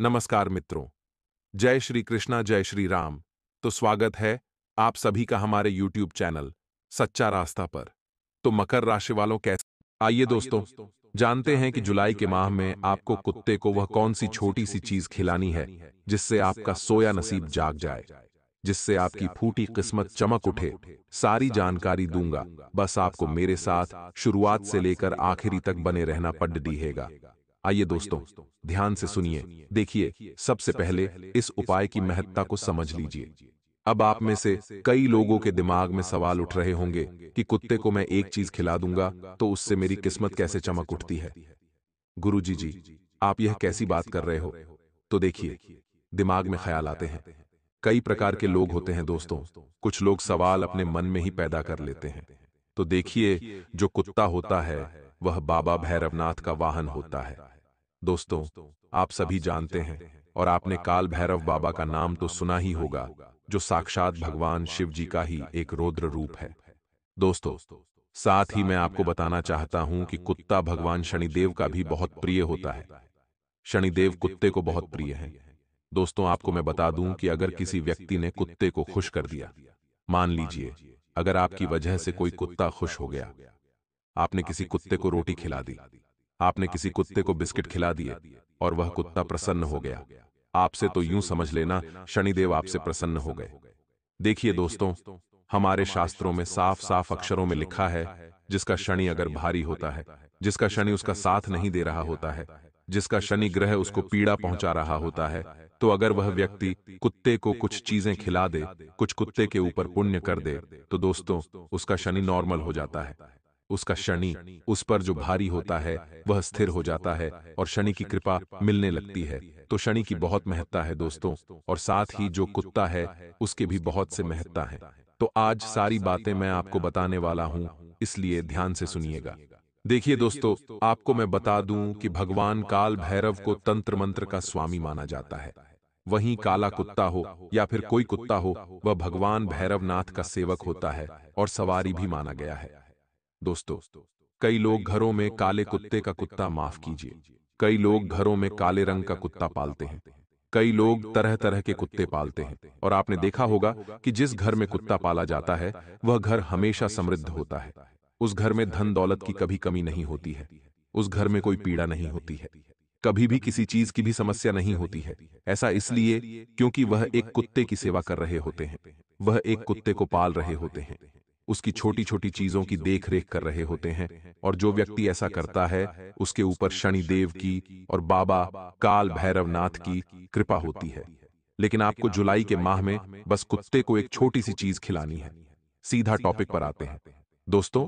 नमस्कार मित्रों। जय श्री कृष्णा, जय श्री राम। तो स्वागत है आप सभी का हमारे YouTube चैनल सच्चा रास्ता पर। तो मकर राशि वालों कैसे? आइए दोस्तों, जानते हैं कि जुलाई के माह में आपको कुत्ते को वह कौन सी छोटी सी चीज खिलानी है जिससे आपका सोया नसीब जाग जाए, जिससे आपकी फूटी किस्मत चमक उठे। सारी जानकारी दूंगा, बस आपको मेरे साथ शुरुआत से लेकर आखिरी तक बने रहना पड़ती हैगा। आइए दोस्तों, ध्यान से सुनिए। देखिए, सबसे पहले इस उपाय की महत्ता को समझ लीजिए। अब आप में से कई लोगों के दिमाग में सवाल उठ रहे होंगे कि कुत्ते को मैं एक चीज खिला दूंगा तो उससे मेरी किस्मत कैसे चमक उठती है। गुरुजी जी, आप यह कैसी बात कर रहे हो? तो देखिए, दिमाग में ख्याल आते हैं। कई प्रकार के लोग होते हैं दोस्तों। कुछ लोग सवाल अपने मन में ही पैदा कर लेते हैं। तो देखिए, जो कुत्ता होता है वह बाबा भैरवनाथ का वाहन होता है। दोस्तों, आप सभी जानते हैं और आपने काल भैरव बाबा का नाम तो सुना ही होगा, जो साक्षात भगवान शिव जी का ही एक रौद्र रूप है। दोस्तों, साथ ही मैं आपको बताना चाहता हूं कि कुत्ता भगवान शनिदेव का भी बहुत प्रिय होता है। शनिदेव कुत्ते को बहुत प्रिय हैं। दोस्तों, आपको मैं बता दूं कि अगर किसी व्यक्ति ने कुत्ते को खुश कर दिया, मान लीजिए अगर आपकी वजह से कोई कुत्ता खुश हो गया, आपने किसी कुत्ते को रोटी खिला दी, आपने किसी कुत्ते को बिस्किट खिला दिए और वह कुत्ता प्रसन्न हो गया, आपसे तो यूं समझ लेना शनिदेव आपसे प्रसन्न हो गए। देखिए दोस्तों, हमारे शास्त्रों में साफ साफ अक्षरों में लिखा है, जिसका शनि अगर भारी होता है, जिसका शनि उसका साथ नहीं दे रहा होता है, जिसका शनि ग्रह उसको पीड़ा पहुंचा रहा होता है, तो अगर वह व्यक्ति कुत्ते को कुछ चीजें खिला दे, कुछ कुत्ते के ऊपर पुण्य कर दे, तो दोस्तों उसका शनि नॉर्मल हो जाता है। उसका शनि उस पर जो भारी होता है वह स्थिर हो जाता है और शनि की कृपा मिलने लगती है। तो शनि की बहुत महत्ता है दोस्तों, और साथ ही जो कुत्ता है उसके भी बहुत से महत्ता है। तो आज सारी बातें मैं आपको बताने वाला हूं, इसलिए ध्यान से सुनिएगा। देखिए दोस्तों, आपको मैं बता दूं कि भगवान काल भैरव को तंत्र मंत्र का स्वामी माना जाता है। वहीं काला कुत्ता हो या फिर कोई कुत्ता हो, वह भगवान भैरवनाथ का सेवक होता है और सवारी भी माना गया है। दोस्तों, कई लोग घरों में काले कुत्ते का कुत्ता, माफ कीजिए, कई लोग घरों में काले रंग का कुत्ता पालते हैं। कई लोग तरह तरह के कुत्ते पालते हैं और आपने देखा होगा कि जिस घर में कुत्ता पाला जाता है वह घर हमेशा समृद्ध होता है। उस घर में धन दौलत की कभी कमी नहीं होती है। उस घर में कोई पीड़ा नहीं होती है। कभी भी किसी चीज की भी समस्या नहीं होती है। ऐसा इसलिए क्योंकि वह एक कुत्ते की सेवा कर रहे होते हैं। वह एक कुत्ते को पाल रहे होते हैं, उसकी छोटी छोटी चीजों की देख रेख कर रहे होते हैं। और जो व्यक्ति ऐसा करता है उसके ऊपर शनिदेव की और बाबा काल भैरवनाथ की कृपा होती है। लेकिन आपको जुलाई के माह में बस कुत्ते को एक छोटी सी चीज खिलानी है। सीधा टॉपिक पर आते हैं। दोस्तों,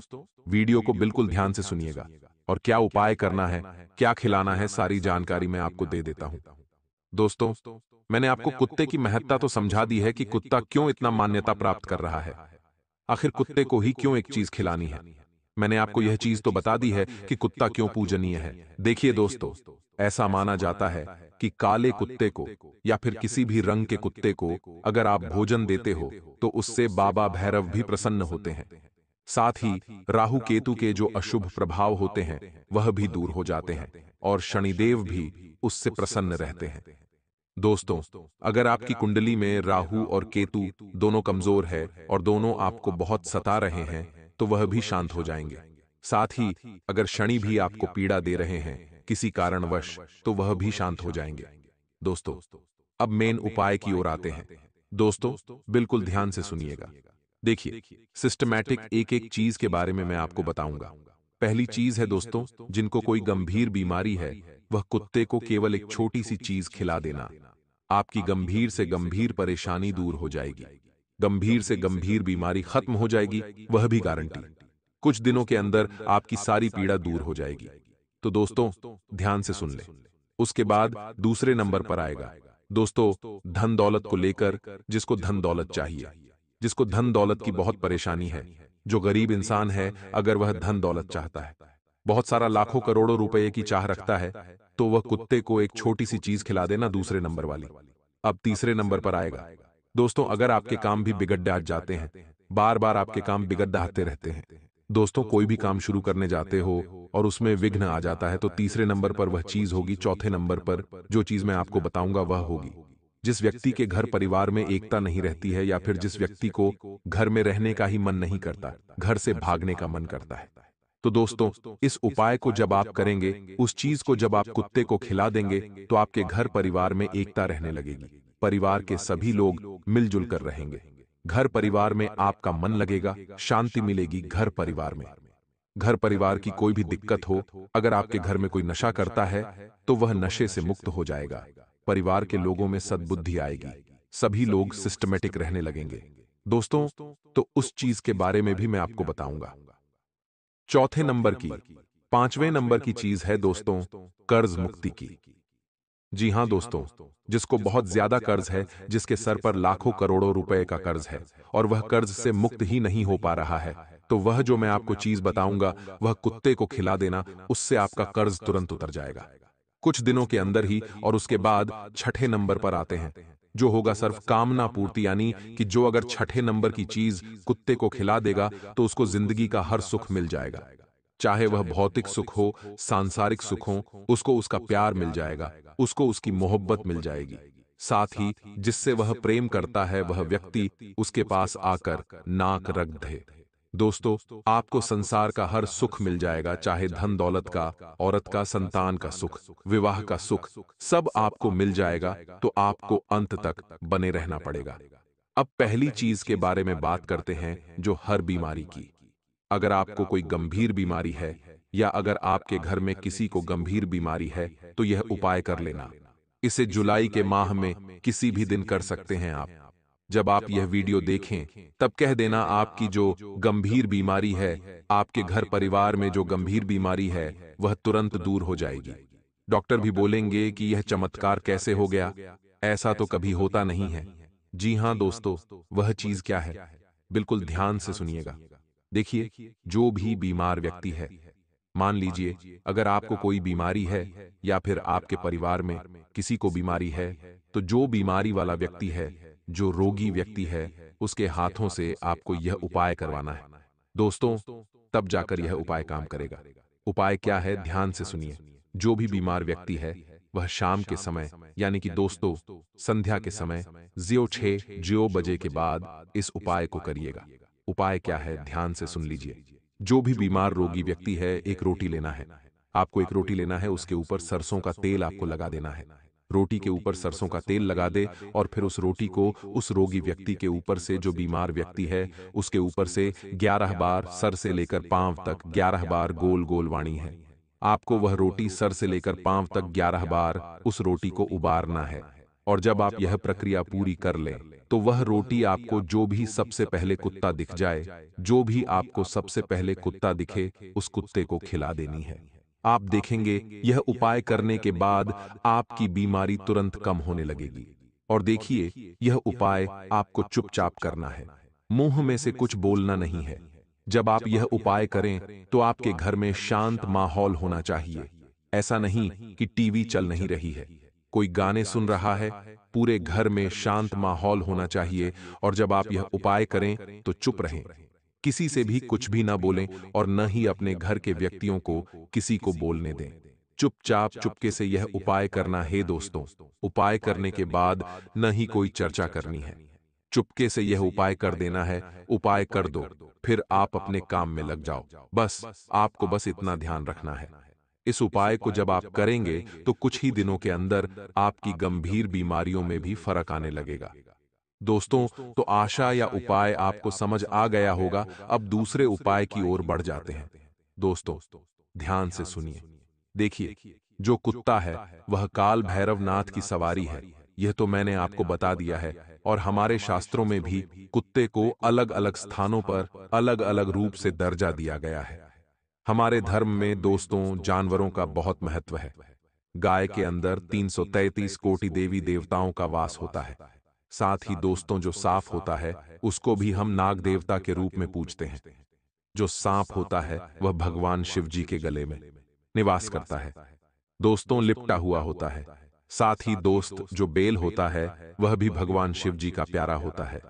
वीडियो को बिल्कुल ध्यान से सुनिएगा और क्या उपाय करना है, क्या खिलाना है, सारी जानकारी मैं आपको दे देता हूं। दोस्तों, मैंने आपको कुत्ते की महत्ता तो समझा दी है कि कुत्ता क्यों इतना मान्यता प्राप्त कर रहा है। आखिर कुत्ते को ही क्यों एक चीज खिलानी है। मैंने आपको यह चीज तो बता दी है कि कुत्ता क्यों पूजनीय है। देखिए दोस्तों, ऐसा माना जाता है कि काले कुत्ते को या फिर किसी भी रंग के कुत्ते को अगर आप भोजन देते हो तो उससे बाबा भैरव भी प्रसन्न होते हैं। साथ ही राहु केतु के जो अशुभ प्रभाव होते हैं वह भी दूर हो जाते हैं और शनिदेव भी उससे प्रसन्न रहते हैं। दोस्तों, अगर आपकी कुंडली में राहु और केतु दोनों कमजोर है और दोनों आपको बहुत सता रहे हैं तो वह भी शांत हो जाएंगे। साथ ही अगर शनि भी आपको पीड़ा दे रहे हैं किसी कारणवश तो वह भी शांत हो जाएंगे। दोस्तों, अब मेन उपाय की ओर आते हैं। दोस्तों, बिल्कुल ध्यान से सुनिएगा। देखिए, सिस्टमैटिक एक एक चीज के बारे में मैं आपको बताऊंगा। पहली चीज है दोस्तों, जिनको कोई गंभीर बीमारी है वह कुत्ते को केवल एक छोटी सी चीज खिला देना। आपकी गंभीर से गंभीर परेशानी दूर हो जाएगी। गंभीर से गंभीर बीमारी खत्म हो जाएगी, वह भी गारंटी। कुछ दिनों के अंदर आपकी सारी पीड़ा दूर हो जाएगी। तो दोस्तों, ध्यान से सुन ले। उसके बाद दूसरे नंबर पर आएगा दोस्तों, धन दौलत को लेकर। जिसको धन दौलत चाहिए, जिसको धन दौलत की बहुत परेशानी है, जो गरीब इंसान है, अगर वह धन दौलत चाहता है, बहुत सारा लाखों करोड़ों रुपए की चाह रखता है, तो वह कुत्ते को एक छोटी सी चीज खिला देना, दूसरे नंबर वाली। अब तीसरे नंबर पर आएगा दोस्तों, अगर आपके काम भी बिगड़ जाते हैं, बार बार आपके काम बिगड़ जाते रहते हैं, दोस्तों, कोई भी काम शुरू करने जाते हो और उसमें विघ्न आ जाता है तो तीसरे नंबर पर वह चीज होगी, चौथे नंबर पर जो चीज मैं आपको बताऊंगा वह होगी। जिस व्यक्ति के घर परिवार में एकता नहीं रहती है, या फिर जिस व्यक्ति को घर में रहने का ही मन नहीं करता, घर से भागने का मन करता है। तो दोस्तों, इस उपाय को जब आप करेंगे, उस चीज को जब आप कुत्ते को खिला देंगे, तो आपके घर परिवार में एकता रहने लगेगी। परिवार के सभी लोग मिलजुल कर रहेंगे। घर परिवार में आपका मन लगेगा, शांति मिलेगी घर परिवार में। घर परिवार की कोई भी दिक्कत हो, अगर आपके घर में कोई नशा करता है, तो वह नशे से मुक्त हो जाएगा। परिवार के लोगों में सद्बुद्धि आएगी। सभी लोग सिस्टमैटिक रहने लगेंगे। दोस्तों, तो उस चीज के बारे में भी मैं आपको बताऊंगा। चौथे नंबर की, पांचवें नंबर की चीज है दोस्तों, कर्ज मुक्ति की। जी हां दोस्तों, जिसको बहुत ज्यादा कर्ज है, जिसके सर पर लाखों करोड़ों रुपए का कर्ज है और वह कर्ज से मुक्त ही नहीं हो पा रहा है, तो वह जो मैं आपको चीज बताऊंगा, वह कुत्ते को खिला देना, उससे आपका कर्ज तुरंत उतर जाएगा कुछ दिनों के अंदर ही। और उसके बाद छठे नंबर पर आते हैं, जो होगा सर्व कामना पूर्ति, यानी कि जो अगर छठे नंबर की चीज कुत्ते को खिला देगा तो उसको जिंदगी का हर सुख मिल जाएगा। चाहे वह भौतिक सुख हो, सांसारिक सुख हो, उसको उसका प्यार मिल जाएगा, उसको उसकी मोहब्बत मिल जाएगी। साथ ही जिससे वह प्रेम करता है वह व्यक्ति उसके पास आकर नाक रख दे। दोस्तों, आपको संसार का हर सुख मिल जाएगा, चाहे धन दौलत का, औरत का, संतान का सुख, विवाह का सुख, सब आपको मिल जाएगा। तो आपको अंत तक बने रहना पड़ेगा। अब पहली चीज के बारे में बात करते हैं, जो हर बीमारी की। अगर आपको कोई गंभीर बीमारी है, या अगर आपके घर में किसी को गंभीर बीमारी है, तो यह उपाय कर लेना। इसे जुलाई के माह में किसी भी दिन कर सकते हैं आप। जब आप यह वीडियो देखें, तब कह देना आपकी जो गंभीर बीमारी है, आपके घर परिवार में जो गंभीर बीमारी है, वह तुरंत दूर हो जाएगी। डॉक्टर भी बोलेंगे कि यह चमत्कार कैसे हो गया, ऐसा तो कभी होता नहीं है। जी हां दोस्तों, वह चीज क्या है, बिल्कुल ध्यान से सुनिएगा। देखिए, जो भी बीमार व्यक्ति है, मान लीजिए अगर आपको कोई बीमारी है या फिर आपके परिवार में किसी को बीमारी है, तो जो बीमारी वाला व्यक्ति है, जो रोगी व्यक्ति है, उसके हाथों से आपको यह उपाय करवाना है। दोस्तों, तब जाकर यह उपाय काम करेगा। उपाय क्या है, ध्यान से सुनिए। जो भी बीमार व्यक्ति है, वह शाम के समय, यानी कि दोस्तों संध्या के समय 06 बजे के बाद इस उपाय को करिएगा। उपाय क्या है, ध्यान से सुन लीजिए। जो भी बीमार रोगी व्यक्ति है, एक रोटी लेना है। आपको एक रोटी लेना है, उसके ऊपर सरसों का तेल आपको लगा देना है। रोटी के ऊपर सरसों का तेल लगा दे और फिर उस रोटी को उस रोगी व्यक्ति के ऊपर से, जो बीमार व्यक्ति है, उसके ऊपर से 11 बार, सर से लेकर पांव तक 11 बार गोल गोल वाणी है। आपको वह रोटी सर से लेकर पांव तक 11 बार उस रोटी को उबारना है। और जब आप यह प्रक्रिया पूरी कर लें, तो वह रोटी आपको जो भी सबसे पहले कुत्ता दिख जाए, जो भी आपको सबसे पहले कुत्ता दिखे, उस कुत्ते को खिला देनी है। आप देखेंगे यह उपाय करने के बाद आपकी बीमारी तुरंत कम होने लगेगी। और देखिए, यह उपाय आपको चुपचाप करना है, मुंह में से कुछ बोलना नहीं है। जब आप यह उपाय करें, तो आपके घर में शांत माहौल होना चाहिए। ऐसा नहीं कि टीवी चल नहीं रही है, कोई गाने सुन रहा है, पूरे घर में शांत माहौल होना चाहिए। और जब आप यह उपाय करें, तो चुप रहें, किसी से भी कुछ भी ना बोलें और न ही अपने घर के व्यक्तियों को किसी को बोलने दें। चुपचाप चुपके से यह उपाय करना है दोस्तों। उपाय करने के बाद न ही कोई चर्चा करनी है, चुपके से यह उपाय कर देना है। उपाय कर दो, फिर आप अपने काम में लग जाओ। बस आपको बस इतना ध्यान रखना है। इस उपाय को जब आप करेंगे, तो कुछ ही दिनों के अंदर आपकी गंभीर बीमारियों में भी फर्क आने लगेगा। दोस्तों, तो आशा या उपाय आपको समझ आ गया होगा। अब दूसरे उपाय की ओर बढ़ जाते हैं। दोस्तों, ध्यान से सुनिए। देखिए, जो कुत्ता है, वह काल भैरव नाथ की सवारी है। यह तो मैंने आपको बता दिया है। और हमारे शास्त्रों में भी कुत्ते को अलग अलग स्थानों पर अलग अलग रूप से दर्जा दिया गया है। हमारे धर्म में दोस्तों जानवरों का बहुत महत्व है। गाय के अंदर 333 कोटि देवी देवताओं का वास होता है। साथ ही दोस्तों, जो सांप होता है, उसको भी हम नाग देवता के रूप में पूजते हैं। जो सांप होता है, वह भगवान शिव जी के गले में निवास करता है। दोस्तों, लिपटा हुआ होता है। साथ ही दोस्त, जो बेल होता है, वह भी भगवान शिव जी का प्यारा होता है।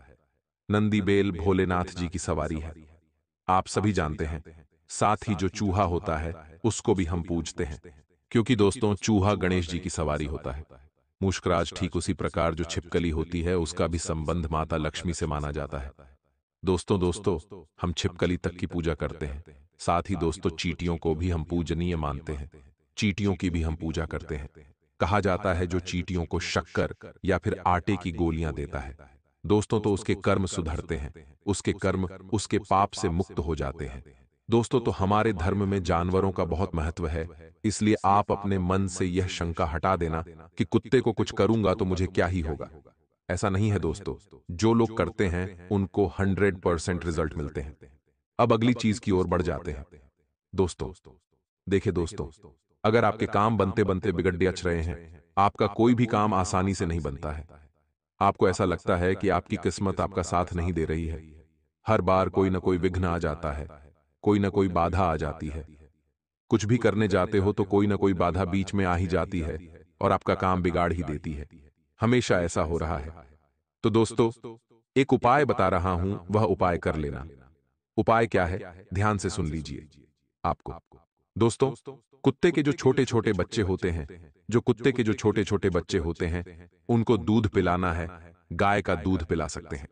नंदी बेल भोलेनाथ जी की सवारी है। आप सभी जानते हैं। साथ ही जो चूहा होता है उसको भी हम पूजते हैं, क्योंकि दोस्तों चूहा गणेश जी की सवारी होता है। मूषकराज ठीक उसी प्रकार जो छिपकली होती है उसका भी संबंध माता लक्ष्मी से माना जाता है। दोस्तों दोस्तों हम छिपकली तक की पूजा करते हैं, साथ ही दोस्तों चींटियों को भी हम पूजनीय मानते हैं। चींटियों की भी हम पूजा करते हैं। कहा जाता है जो चींटियों को शक्कर या फिर आटे की गोलियां देता है दोस्तों तो उसके कर्म सुधरते हैं, उसके कर्म उसके पाप से मुक्त हो जाते हैं। दोस्तों तो हमारे धर्म में जानवरों का बहुत महत्व है, इसलिए आप अपने मन से यह शंका हटा देना कि कुत्ते को कुछ करूंगा तो मुझे क्या ही होगा। ऐसा नहीं है दोस्तों, जो लोग करते हैं उनको 100% रिजल्ट मिलते हैं। अब अगली चीज की ओर बढ़ जाते हैं। दोस्तों देखिए दोस्तों, अगर आपके काम बनते बनते बिगड़ अच रहे हैं, आपका कोई भी काम आसानी से नहीं बनता है। आपको ऐसा लगता है कि आपकी किस्मत आपका साथ नहीं दे रही है। हर बार कोई ना कोई विघ्न आ जाता है, कोई ना कोई बाधा आ जाती है। कुछ भी करने जाते हो तो कोई ना कोई बाधा बीच में आ ही जाती है और आपका काम बिगाड़ ही देती है। हमेशा ऐसा हो रहा है। तो दोस्तों एक उपाय बता रहा हूं, वह उपाय कर लेना। उपाय क्या है, ध्यान से सुन लीजिए। आपको दोस्तों कुत्ते के जो छोटे छोटे बच्चे होते हैं, जो कुत्ते के जो छोटे छोटे बच्चे होते हैं उनको दूध पिलाना है। गाय का दूध पिला सकते हैं।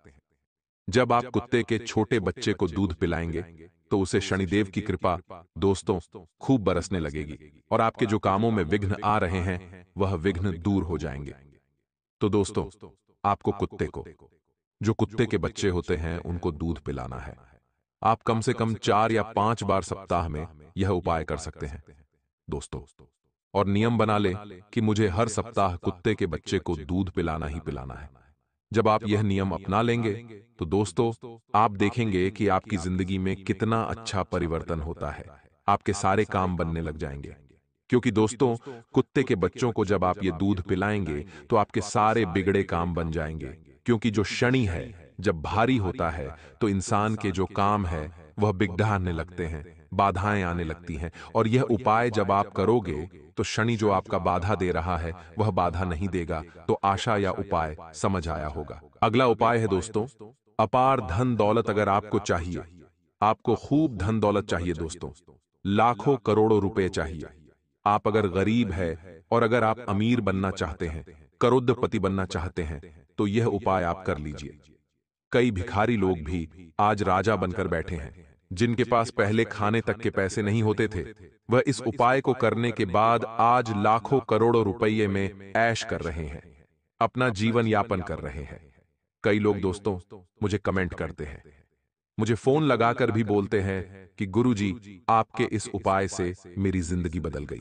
जब आप कुत्ते के छोटे बच्चे को दूध पिलाएंगे तो उसे शनिदेव की कृपा दोस्तों खूब बरसने लगेगी और आपके जो कामों में विघ्न आ रहे हैं वह विघ्न दूर हो जाएंगे। तो दोस्तों आपको कुत्ते को, जो कुत्ते के बच्चे होते हैं उनको दूध पिलाना है। आप कम से कम 4 या 5 बार सप्ताह में यह उपाय कर सकते हैं दोस्तों। और नियम बना लें कि मुझे हर सप्ताह कुत्ते के बच्चे को दूध पिलाना ही पिलाना है। जब आप यह नियम अपना लेंगे तो दोस्तों आप देखेंगे कि आपकी जिंदगी में कितना अच्छा परिवर्तन होता है। आपके सारे काम बनने लग जाएंगे, क्योंकि दोस्तों कुत्ते के बच्चों को जब आप ये दूध पिलाएंगे तो आपके सारे बिगड़े काम बन जाएंगे। क्योंकि जो शनि है जब भारी होता है तो इंसान के जो काम है वह बिगड़ाने लगते हैं, बाधाएं आने लगती हैं। और यह उपाय जब आप करोगे तो शनि जो आपका बाधा दे रहा है वह बाधा नहीं देगा। तो आशा या उपाय समझ आया होगा। अगला उपाय है दोस्तों, अपार धन दौलत अगर आपको चाहिए, आपको खूब धन दौलत चाहिए दोस्तों, लाखों करोड़ों रुपए चाहिए। आप अगर गरीब है और अगर आप अमीर बनना चाहते हैं, करोड़पति बनना चाहते हैं, तो यह उपाय आप कर लीजिए। कई भिखारी लोग भी आज राजा बनकर बैठे हैं। जिनके पास पहले खाने तक के पैसे नहीं होते थे, वह इस उपाय को करने के बाद आज लाखों करोड़ों रुपये में ऐश कर रहे हैं, अपना जीवन यापन कर रहे हैं। कई लोग दोस्तों मुझे कमेंट करते हैं, मुझे फोन लगाकर भी बोलते हैं कि गुरुजी आपके इस उपाय से मेरी जिंदगी बदल गई।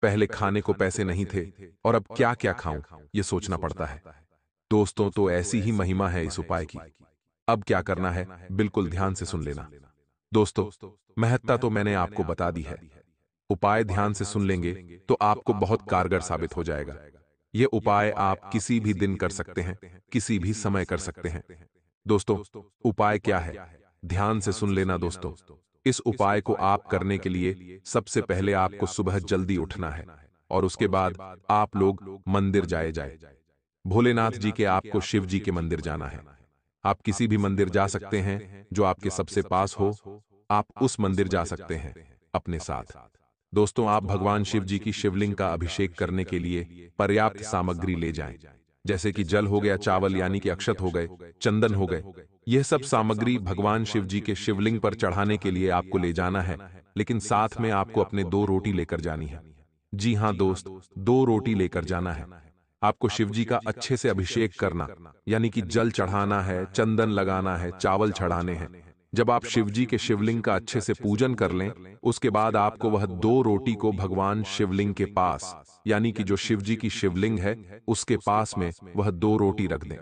पहले खाने को पैसे नहीं थे और अब क्या क्या खाऊं यह सोचना पड़ता है। दोस्तों तो ऐसी ही महिमा है इस उपाय की। अब क्या करना है बिल्कुल ध्यान से सुन लेना। दोस्तों महत्ता तो मैंने आपको बता दी है, उपाय ध्यान से सुन लेंगे तो आपको बहुत कारगर साबित हो जाएगा। यह उपाय आप किसी भी दिन कर सकते हैं, किसी भी समय कर सकते हैं। दोस्तों उपाय क्या है, ध्यान से सुन लेना दोस्तों। इस उपाय को आप करने के लिए सबसे पहले आपको सुबह जल्दी उठना है और उसके बाद आप लोग मंदिर जाए। भोलेनाथ जी के आपको शिव जी के मंदिर जाना है। आप किसी भी मंदिर जा सकते हैं जो आपके सबसे पास हो, आप उस मंदिर जा सकते हैं अपने साथ। दोस्तों आप भगवान शिव जी की शिवलिंग का अभिषेक करने के लिए पर्याप्त सामग्री ले जाएं, जैसे कि जल हो गया, चावल यानी कि अक्षत हो गए, चंदन हो गए। यह सब सामग्री भगवान शिव जी के शिवलिंग पर चढ़ाने के लिए आपको ले जाना है, लेकिन साथ में आपको अपने 2 रोटी लेकर जानी है। जी हां दोस्त, 2 रोटी लेकर जाना है। आपको शिव जी का अच्छे से अभिषेक करना, यानी कि जल चढ़ाना है, चंदन लगाना है, चावल चढ़ाने हैं। जब आप शिव जी के शिवलिंग का अच्छे से पूजन कर लें, उसके बाद आपको वह 2 रोटी को भगवान शिवलिंग के पास, यानी कि जो शिव जी की शिवलिंग है उसके पास में वह 2 रोटी रख दें।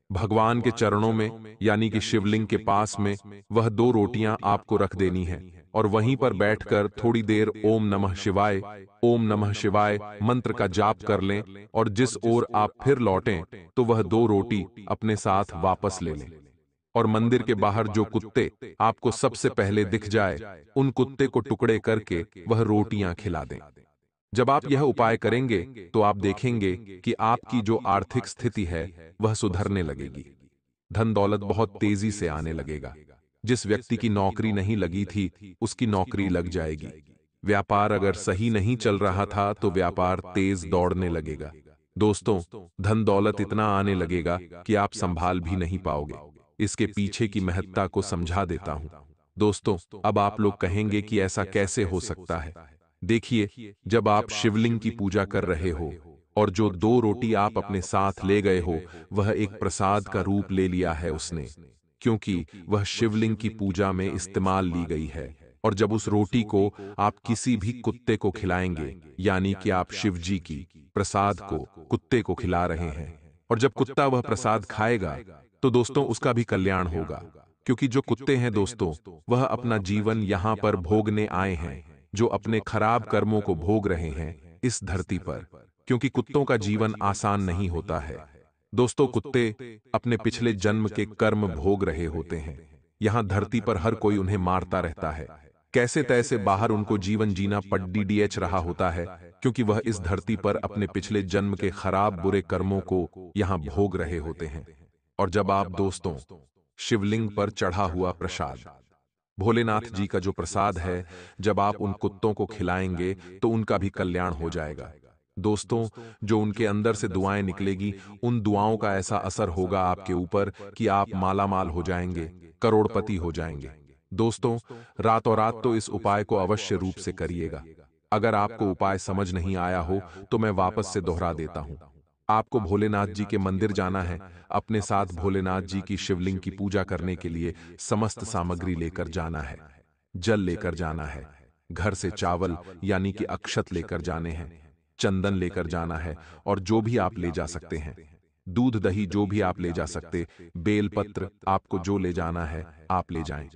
भगवान के चरणों में यानी कि शिवलिंग के पास में वह 2 रोटियां आपको रख देनी है और वहीं पर बैठकर थोड़ी देर ओम नमः शिवाय, ओम नमः शिवाय मंत्र का जाप कर लें और जिस ओर आप फिर लौटें तो वह 2 रोटी अपने साथ वापस ले लें। और मंदिर के बाहर जो कुत्ते आपको सबसे पहले दिख जाए, उन कुत्ते को टुकड़े करके वह रोटियां खिला दें। जब आप यह उपाय करेंगे तो आप देखेंगे कि आपकी जो आर्थिक स्थिति है वह सुधरने लगेगी। धन दौलत बहुत तेजी से आने लगेगा। जिस व्यक्ति की नौकरी नहीं लगी थी, उसकी नौकरी लग जाएगी। व्यापार अगर सही नहीं चल रहा था तो व्यापार तेज दौड़ने लगेगा। दोस्तों, धन दौलत इतना आने लगेगा कि आप संभाल भी नहीं पाओगे। इसके पीछे की महत्ता को समझा देता हूं। दोस्तों, अब आप लोग कहेंगे कि ऐसा कैसे हो सकता है? देखिए, जब आप शिवलिंग की पूजा कर रहे हो और जो 2 रोटी आप अपने साथ ले गए हो, वह एक प्रसाद का रूप ले लिया है उसने, क्योंकि वह शिवलिंग की पूजा में इस्तेमाल ली गई है। और जब उस रोटी को आप किसी भी कुत्ते को खिलाएंगे, यानी कि आप शिव जी की प्रसाद को कुत्ते को खिला रहे हैं, और जब कुत्ता वह प्रसाद खाएगा, तो दोस्तों उसका भी कल्याण होगा। क्योंकि जो कुत्ते हैं दोस्तों, वह अपना जीवन यहाँ पर भोगने आए हैं, जो अपने खराब कर्मों को भोग रहे हैं इस धरती पर, क्योंकि कुत्तों का जीवन आसान नहीं होता है। दोस्तों, कुत्ते अपने पिछले जन्म के कर्म भोग रहे होते हैं। यहाँ धरती पर हर कोई उन्हें मारता रहता है। कैसे तैसे बाहर उनको जीवन जीना पड़डीडीएच रहा होता है, क्योंकि वह इस धरती पर अपने पिछले जन्म के खराब बुरे कर्मों को यहाँ भोग रहे होते हैं। और जब आप दोस्तों शिवलिंग पर चढ़ा हुआ प्रसाद, भोलेनाथ जी का जो प्रसाद है, जब आप उन कुत्तों को खिलाएंगे तो उनका भी कल्याण हो जाएगा। दोस्तों, जो उनके अंदर से दुआएं निकलेगी, उन दुआओं का ऐसा असर होगा आपके ऊपर कि आप मालामाल हो जाएंगे, करोड़पति हो जाएंगे। दोस्तों, रातों रात तो इस उपाय को अवश्य रूप से करिएगा। अगर आपको उपाय समझ नहीं आया हो तो मैं वापस से दोहरा देता हूं। आपको भोलेनाथ जी के मंदिर जाना है। अपने साथ भोलेनाथ जी की शिवलिंग की पूजा करने के लिए समस्त सामग्री लेकर जाना है। जल लेकर जाना है, घर से चावल यानी कि अक्षत लेकर जाने हैं, चंदन लेकर जाना है, और जो भी आप ले जा सकते हैं, दूध दही जो भी आप ले जा सकते, बेलपत्र आपको जो ले जाना है आप ले जाएं।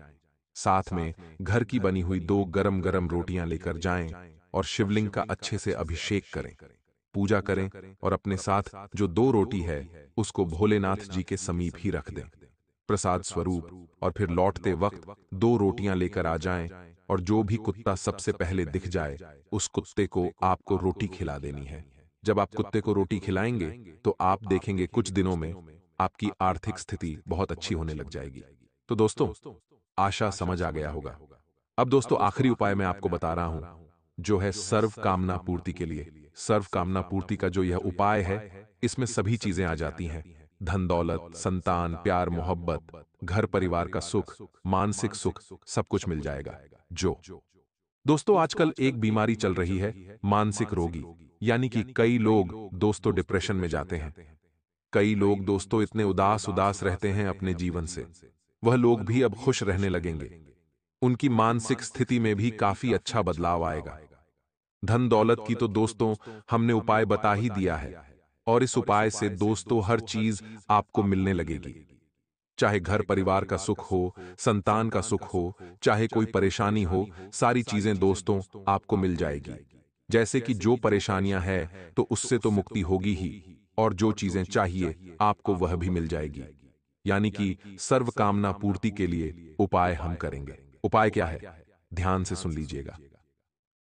साथ में घर की बनी हुई 2 गरम गरम रोटियां लेकर जाएं और शिवलिंग का अच्छे से अभिषेक करें, पूजा करें, और अपने साथ जो 2 रोटी है उसको भोलेनाथ जी के समीप ही रख दें प्रसाद स्वरूप। और फिर लौटते वक्त 2 रोटियां लेकर आ जाएं, और जो भी कुत्ता सबसे पहले दिख जाए उस कुत्ते को आपको रोटी खिला देनी है। जब आप कुत्ते को रोटी खिलाएंगे तो आप देखेंगे कुछ दिनों में आपकी आर्थिक स्थिति बहुत अच्छी होने लग जाएगी। तो दोस्तों, आशा समझ आ गया होगा। अब दोस्तों, आखिरी उपाय मैं आपको बता रहा हूं, जो है सर्व कामना पूर्ति के लिए। सर्व कामना पूर्ति का जो यह उपाय है, इसमें सभी चीजें आ जाती हैं। धन दौलत, संतान, प्यार मोहब्बत, घर परिवार का सुख, मानसिक सुख, सब कुछ मिल जाएगा। जो दोस्तों आजकल एक बीमारी चल रही है, मानसिक रोगी, यानी कि कई लोग दोस्तों डिप्रेशन में जाते हैं। कई लोग दोस्तों इतने उदास उदास रहते हैं अपने जीवन से। वह लोग भी अब खुश रहने लगेंगे। उनकी मानसिक स्थिति में भी काफी अच्छा बदलाव आएगा। धन दौलत की तो दोस्तों हमने उपाय बता ही दिया है, और इस उपाय से दोस्तों हर चीज आपको मिलने लगेगी। चाहे घर परिवार का सुख हो, संतान का सुख हो, चाहे कोई परेशानी हो, सारी चीजें दोस्तों आपको मिल जाएगी। जैसे कि जो परेशानियां हैं तो उससे तो मुक्ति होगी ही, और जो चीजें चाहिए आपको वह भी मिल जाएगी। यानी कि सर्व कामना पूर्ति के लिए उपाय हम करेंगे। उपाय क्या है? ध्यान से सुन लीजिएगा।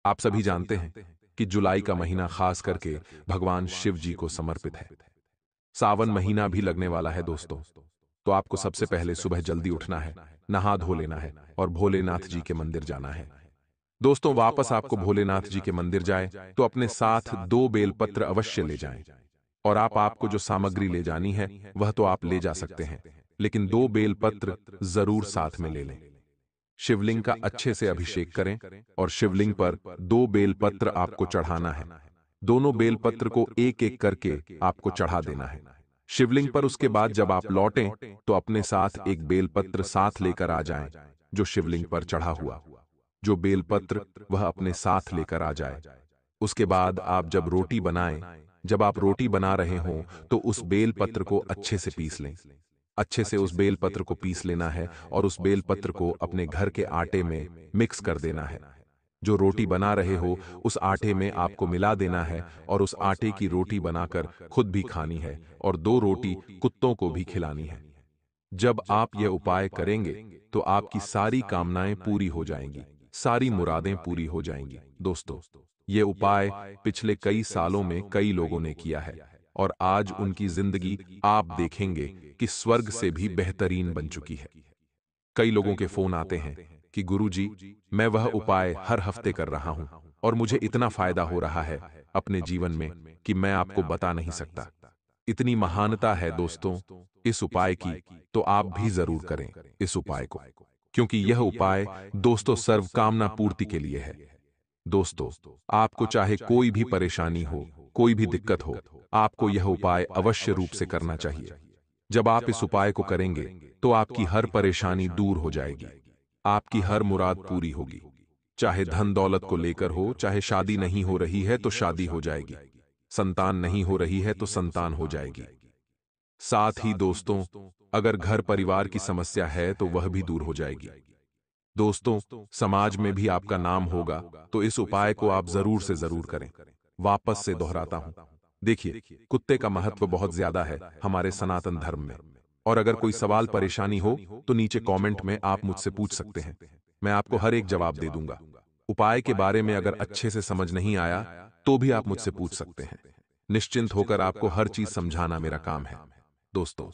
आप सभी जानते हैं कि जुलाई का महीना खास करके भगवान शिव जी को समर्पित है। सावन महीना भी लगने वाला है दोस्तों। तो आपको सबसे पहले सुबह जल्दी उठना है, नहा धो लेना है, और भोलेनाथ जी के मंदिर जाना है। दोस्तों, वापस आपको भोलेनाथ जी के मंदिर जाए तो अपने साथ 2 बेलपत्र अवश्य ले जाएं। और आपको जो सामग्री ले जानी है वह तो आप ले जा सकते हैं, लेकिन 2 बेलपत्र जरूर साथ में ले लें। शिवलिंग का अच्छे से अभिषेक करें, और शिवलिंग पर 2 बेलपत्र आपको चढ़ाना है। दोनों बेलपत्र को एक एक करके आपको चढ़ा देना है शिवलिंग पर। उसके बाद जब आप लौटें तो अपने साथ एक बेलपत्र साथ लेकर आ जाएं, जो शिवलिंग पर चढ़ा हुआ जो बेलपत्र वह अपने साथ लेकर आ जाए। उसके बाद आप जब रोटी बनाएं, जब आप रोटी बना रहे हों तो उस बेलपत्र को अच्छे से पीस लें। अच्छे से उस बेलपत्र को पीस लेना है, और उस बेलपत्र को अपने घर के आटे में मिक्स कर देना है। जो रोटी बना रहे हो उस आटे में आपको मिला देना है, और उस आटे की रोटी बनाकर खुद भी खानी है, और 2 रोटी कुत्तों को भी खिलानी है। जब आप यह उपाय करेंगे तो आपकी सारी कामनाएं पूरी हो जाएंगी, सारी मुरादें पूरी हो जाएंगी। दोस्तों, ये उपाय पिछले कई सालों में कई लोगों ने किया है, और आज उनकी जिंदगी आप देखेंगे कि स्वर्ग से भी बेहतरीन बन चुकी है। कई लोगों के फोन आते हैं कि गुरुजी, मैं वह उपाय हर हफ्ते कर रहा हूं और मुझे इतना फायदा हो रहा है अपने जीवन में कि मैं आपको बता नहीं सकता। इतनी महानता है दोस्तों इस उपाय की, तो आप भी जरूर करें इस उपाय को, क्योंकि यह उपाय दोस्तों सर्व कामना पूर्ति के लिए है। दोस्तों, आपको चाहे कोई भी परेशानी हो, कोई भी दिक्कत हो, आपको यह उपाय अवश्य रूप से करना चाहिए। जब आप इस उपाय को करेंगे, तो आपकी हर परेशानी दूर हो जाएगी, आपकी हर मुराद पूरी होगी। चाहे धन दौलत को लेकर हो, चाहे शादी नहीं हो रही है तो शादी हो जाएगी, संतान नहीं हो रही है तो संतान हो जाएगी। साथ ही दोस्तों, अगर घर परिवार की समस्या है तो वह भी दूर हो जाएगी। दोस्तों, समाज में भी आपका नाम होगा, तो इस उपाय को आप जरूर से जरूर करें। वापस से दोहराता हूं, देखिए, कुत्ते का महत्व बहुत ज्यादा है हमारे सनातन धर्म में। और अगर कोई सवाल परेशानी हो तो नीचे कमेंट में आप मुझसे पूछ सकते हैं, मैं आपको हर एक जवाब दे दूंगा। उपाय के बारे में अगर अच्छे से समझ नहीं आया तो भी आप मुझसे पूछ सकते हैं। निश्चिंत होकर आपको हर चीज समझाना मेरा काम है। दोस्तों,